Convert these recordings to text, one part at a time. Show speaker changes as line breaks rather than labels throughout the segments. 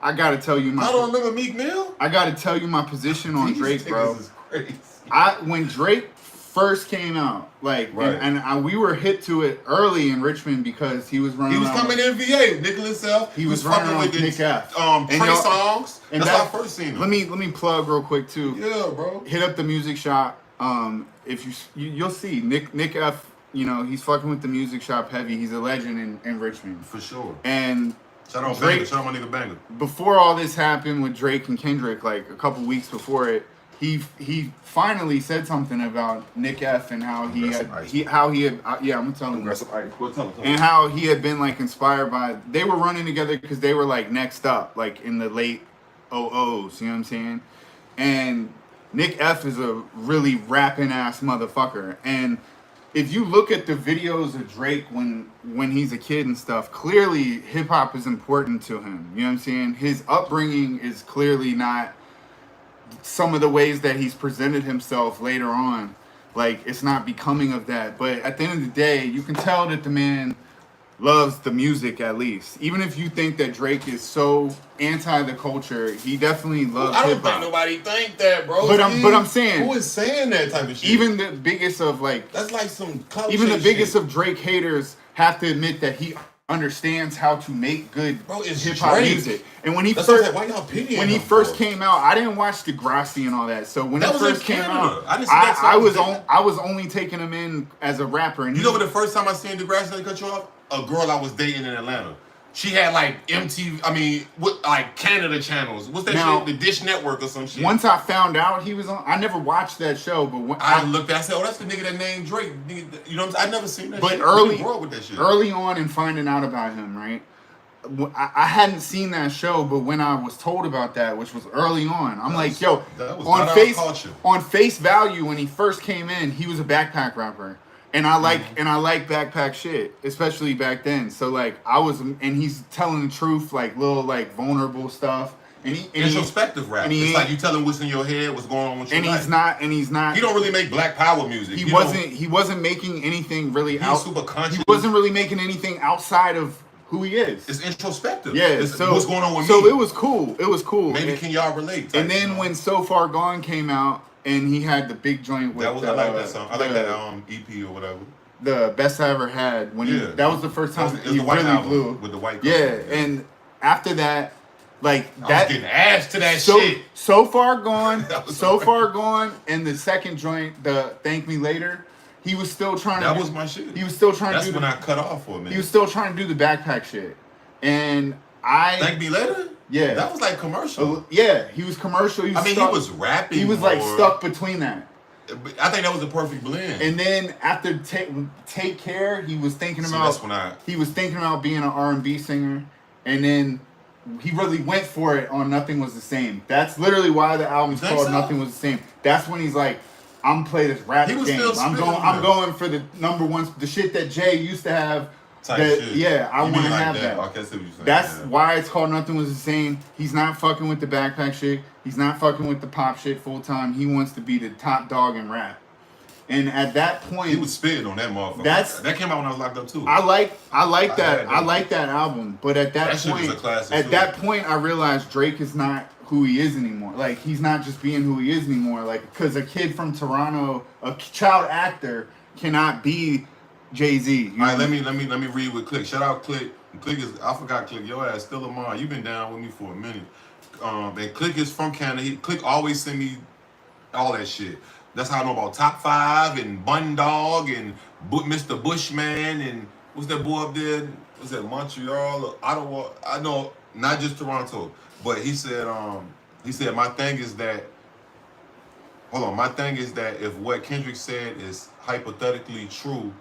I gotta tell you
I don't remember Meek Mill.
I gotta tell you my position on Drake, bro.
Is crazy.
When Drake first came out, like,
right.
and we were hit to it early in Richmond because he was running.
He was coming in VA, Nicholas Self.
He was running with
Nick
F.
Trey Songz. That's how I first seen him.
Let me plug real quick too.
Yeah, bro.
Hit up the music shop. If you'll see Nick F. You know, he's fucking with the music shop heavy. He's a legend in Richmond
for sure.
And
shout out Drake. Shout out my nigga Banger.
Before all this happened with Drake and Kendrick, like a couple weeks before it, he finally said something about Nick F and how he had I'm telling you, and how he had been like inspired by. They were running together because they were like next up, like in the late 00s. You know what I'm saying? And Nick F is a really rapping ass motherfucker. And if you look at the videos of Drake when he's a kid and stuff, clearly hip hop is important to him. You know what I'm saying? His upbringing is clearly not some of the ways that he's presented himself later on. Like, it's not becoming of that. But at the end of the day, you can tell that the man loves the music at least. Even if you think that Drake is so anti the culture, he definitely loves hip-hop.
I don't think nobody think that, bro.
But I'm saying,
who is saying that type of shit?
Even the biggest of like,
that's like some
even the biggest
shit.
Of Drake haters have to admit that he understands how to make good hip hop music. And when he first came out, I didn't watch Degrassi and all that. So when it first came out, I was only taking him in as a rapper. And
you know what? The first time I seen Degrassi, they cut you off. A girl I was dating in Atlanta. She had like MTV, like Canada channels. What's that shit? The Dish Network or some shit.
Once I found out he was on, I never watched that show, but when
I looked, I said, "Oh, that's the nigga that named Drake." You know what I'm saying? I never seen that.
But
shit.
early on in finding out about him, right? I hadn't seen that show, but when I was told about that, which was early on, I'm like, yo, on face value, when he first came in, he was a backpack rapper. And I like backpack shit, especially back then. So like and he's telling the truth, like little like vulnerable stuff. And
introspective rap. It's like you telling what's in your head, what's going on with your life.
He's not.
He don't really make Black Power music.
He wasn't making anything really
super conscious.
He wasn't really making anything outside of who he is.
It's introspective.
Yeah.
So what's going on with me?
So it was cool.
Maybe can y'all relate?
And then when So Far Gone came out. And he had the big joint with
I like that song. I like that EP or whatever.
The Best I Ever Had. That was the first time he really blew.
With the white
and after that, like
I was getting ass to that shit.
So Far Gone, Far Gone, and the second joint, the Thank Me Later, he was still trying
That was my shit.
He was still trying
to
do
when I cut off for a minute.
He was still trying to do the backpack shit. And
Thank Me Later?
Yeah.
That was like commercial.
Yeah, he was commercial.
He was rapping.
He was like stuck between that.
I think that was a perfect blend.
And then after Take Care, he was thinking about being an R&B singer, and then he really went for it on Nothing Was the Same. That's literally why the album's called Nothing Was the Same. That's when he's like, I'm playing this rap game. I'm going for the number one, the shit that Jay used to have. Yeah, I want to have that.
Okay,
that's why it's called Nothing Was the Same. He's not fucking with the backpack shit. He's not fucking with the pop shit full time. He wants to be the top dog in rap. And at that point,
he was spitting on that motherfucker. That came out when I was locked up too.
I like that. I like that album. But at that point, I realized Drake is not who he is anymore. Like, he's not just being who he is anymore. Like, because a kid from Toronto, a child actor, cannot be Jay-Z.
All right, let me read with Click. Shout out Click. Click is I forgot Click. Your ass still a mom. You've been down with me for a minute. And Click is from Canada. Click always send me all that shit. That's how I know about Top 5 and Bun Dog and Mr. Bushman and what's that boy up there? Was that Montreal or Ottawa? I know not just Toronto, but he said my thing is that if what Kendrick said is hypothetically true.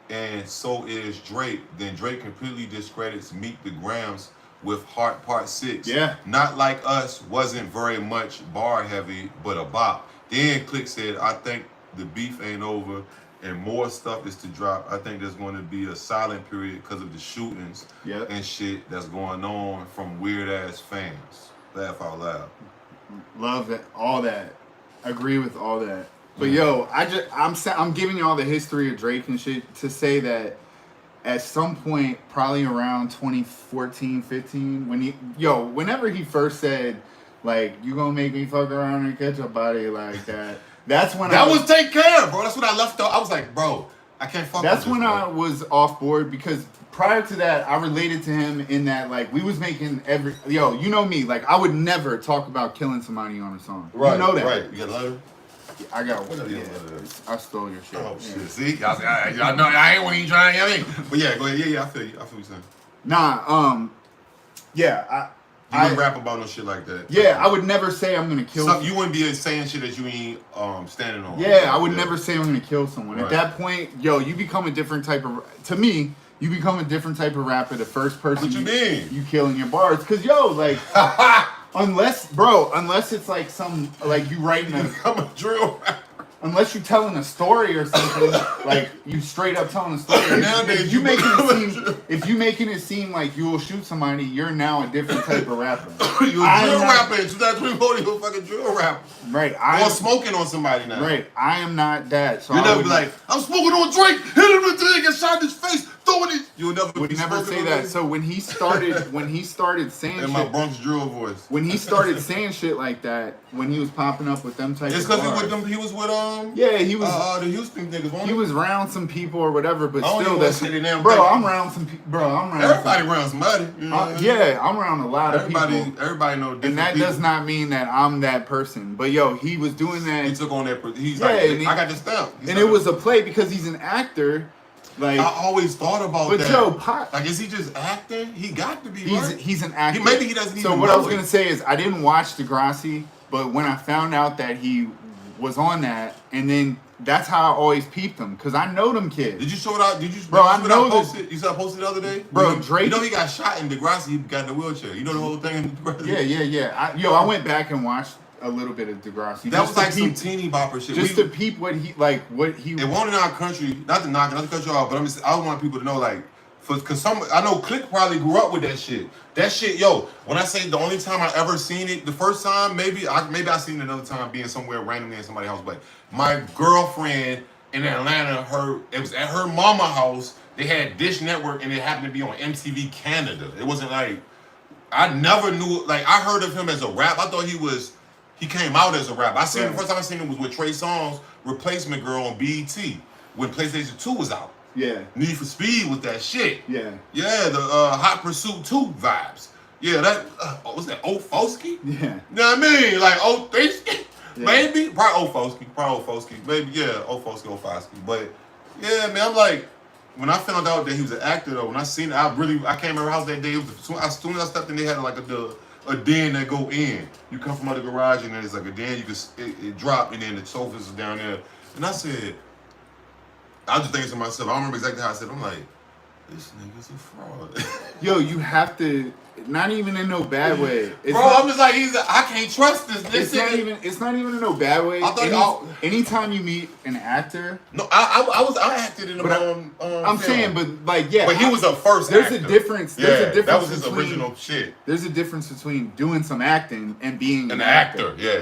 And so is Drake. Then Drake completely discredits Meet the Grams with Heart Part 6.
Yeah.
Not Like Us wasn't very much bar heavy, but a bop. Then Click said, I think the beef ain't over and more stuff is to drop. I think there's going to be a silent period because of the shootings and shit that's going on from weird ass fans. Laugh out loud.
Love that. All that. Agree with all that. But yo, I'm giving you all the history of Drake and shit to say that at some point, probably around 2014, 15, whenever he first said, like, you gonna make me fuck around and catch a body like that, that's when
that was take care, bro. That's when I left off. I was like, bro, I can't fuck
that's
with this,
when
bro.
I was off board because prior to that, I related to him in that, like, we was making you know me, like, I would never talk about killing somebody on a song.
Right,
You know that.
Right. You got a letter?
I got one.
What
Yeah,
letter?
I stole your shit.
Oh,
Yeah.
shit. See? I know I ain't when you trying, you know what I mean? But yeah, go ahead. Yeah, I feel you. I feel what you're saying.
Nah, yeah,
You wouldn't rap about no shit like that.
Yeah, I would never say I'm gonna kill.
You wouldn't be saying shit that you ain't standing on.
Yeah, I would never say I'm gonna kill someone.
Right.
At that point, you become a different type of. To me, you become a different type of rapper. The first person
What you mean?
You killing your bars, cause like, unless it's like some like you writing a.
I'm a drill rapper.
Unless you telling a story or something, like you straight up telling a story.
Nowadays,
If you making it seem like you will shoot somebody, you're now a different type of rapper.
You a drill rapper in 2024. You a fucking drill rapper.
Right.
Or smoking on somebody now.
Right. I am not that. So
You
I
never
would
be like, I'm smoking on Drake, hit him with the thing and shot his face, throwing it. You'll never
would
be
never
smoking
say
on
that.
me?
So when he started saying
In my
shit,
Bronx drill voice.
when he started saying shit like that, when he was popping up with them type
It's
of
because
bars,
he was with
yeah, he was
the Houston niggas.
he was around some people or whatever, but
I don't
still
even
that's
wanna say their name.
bro. I'm around some people. Bro, I'm around
Everybody around somebody. You know what I mean?
yeah, I'm around a lot of people.
Everybody know different
And that
people.
does not mean that I'm that person. But he was doing that.
He took on that. He's
Yeah,
like,
and
I got the stamp.
And it was a play because he's an actor. Like,
I always thought about
but
that.
Pop.
Like, is he just acting? He got to be.
He's an actor.
Maybe he doesn't even
So what
know
I was
it.
gonna say is I didn't watch Degrassi, but when I found out that he was on that, and then that's how I always peeped him because I know them kids.
Did you show it out? Did you?
Bro,
did you
I
see what
know
posted? You saw I posted the other day,
Bro, Drake.
You know he got shot in Degrassi. He got in the wheelchair. You know the whole thing in Degrassi.
Yeah. I went back and watched a little bit of Degrassi.
That was like some teeny bopper shit.
Just to peep what he.
It won't in our country. Not to knock, not to cut you off, but I want people to know like. Cause I know Click probably grew up with that shit. That shit, when I say the only time I ever seen it, the first time, maybe I seen it another time being somewhere randomly in somebody's house. But my girlfriend in Atlanta, it was at her mama house. They had Dish Network and it happened to be on MTV Canada. It wasn't like, I never knew, like I heard of him as a rap. I thought he came out as a rap. The first time I seen him was with Trey Songz, Replacement Girl on BET when PlayStation 2 was out.
Yeah.
Need for Speed with that shit.
Yeah.
Yeah, the Hot Pursuit 2 vibes. Yeah, that was that Ofoski?
Yeah.
You know what I mean? Like Ofoski?
Yeah.
Maybe. Probably Ofoski. Maybe, yeah, Ofoski. But yeah, man, I'm like, when I found out that he was an actor though, when I seen it, I came to her house that day. As soon as I stepped in, they had like a den that go in. You come from out the garage and then it's like a den. It drop and then the sofas is down there. And I said, I was just thinking to myself, I don't remember exactly how I said it. I'm like, this nigga's a fraud.
You have to, not even in no bad way.
I'm just like, I can't trust this.
It's not even in no bad way.
I thought
anytime you meet an actor.
No, I acted in the
I'm
film.
saying, but like, yeah.
But he was a first
There's
actor.
a difference.
Yeah,
There's a difference
that was his
between,
original shit.
There's a difference between doing some acting and being
An actor, yeah.